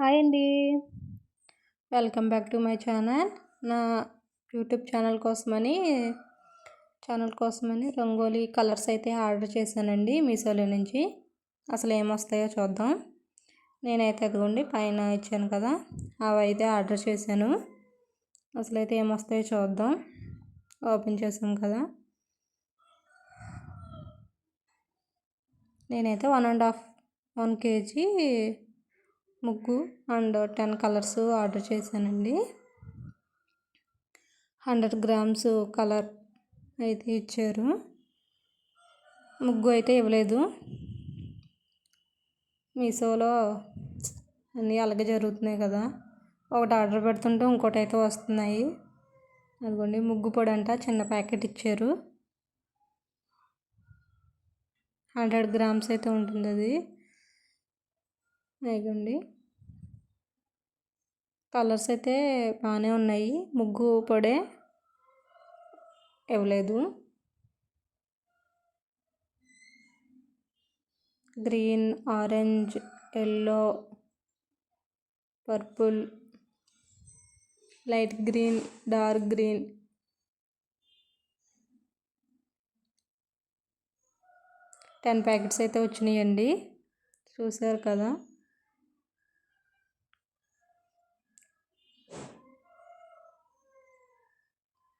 Hi అండి. Welcome back to my channel. నా YouTube channel కోసమని రంగోలీ కలర్స్ అయితే ఆర్డర్ చేశానండి మీషోలో నుంచి. అసలు ఏమొస్తాయో చూద్దాం. నేనైతే అదిగోండి పైన ఇచ్చాను కదా, అవి అయితే ఆర్డర్ చేశాను. అసలైతే ఏమొస్తాయో చూద్దాం. ఓపెన్ చేసాం కదా. నేనైతే 1 kg ముగ్గు అండ్ 10 కలర్స్ ఆర్డర్ చేశానండి. 100 grams కలర్ అయితే ఇచ్చారు. ముగ్గు అయితే ఇవ్వలేదు. మీషోలో అన్నీ అలాగే జరుగుతున్నాయి కదా, ఒకటి ఆర్డర్ పెడుతుంటే ఇంకోటి అయితే వస్తున్నాయి. అదిగోండి ముగ్గు పొడి అంట, చిన్న ప్యాకెట్ ఇచ్చారు. 100 grams అయితే ఉంటుంది అది. ఇదిగోండి కలర్స్ అయితే బాగానే ఉన్నాయి. ముగ్గు పొడే ఇవ్వలేదు. Green, orange, yellow, purple, light green, dark green, ten packets అయితే వచ్చినాయండి. చూసారు కదా.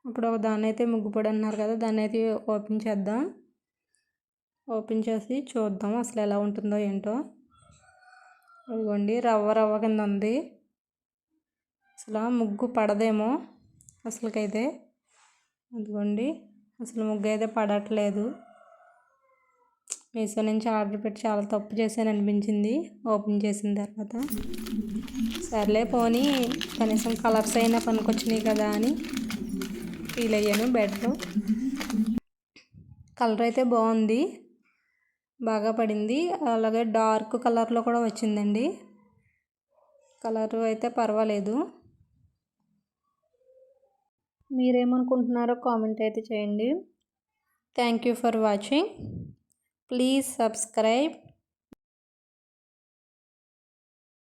ఇప్పుడు ఒక దాన్ని అయితే ముగ్గు పొడి అన్నారు కదా, దాన్ని అయితే ఓపెన్ చేద్దాం. ఓపెన్ చేసి చూద్దాం అసలు ఎలా ఉంటుందో ఏంటో. అదిగోండి రవ్వ కింద ఉంది. అసలు ముగ్గు పడదేమో అసలుకైతే. అదిగోండి అసలు ముగ్గు అయితే పడట్లేదు. మీషో నుంచి ఆర్డర్ పెట్టి చాలా తప్పు చేశాను అనిపించింది ఓపెన్ చేసిన తర్వాత. సర్లే పోనీ కనీసం కలర్స్ అయినా పనికొచ్చినాయి కదా అని ఫీల్ అయ్యాను. బెటర్ కలర్ అయితే బాగుంది, బాగా పడింది. అలాగే డార్క్ కలర్లో కూడా వచ్చిందండి. కలర్ అయితే పర్వాలేదు. మీరేమనుకుంటున్నారో కామెంట్ అయితే చేయండి. Thank you for watching. Please subscribe.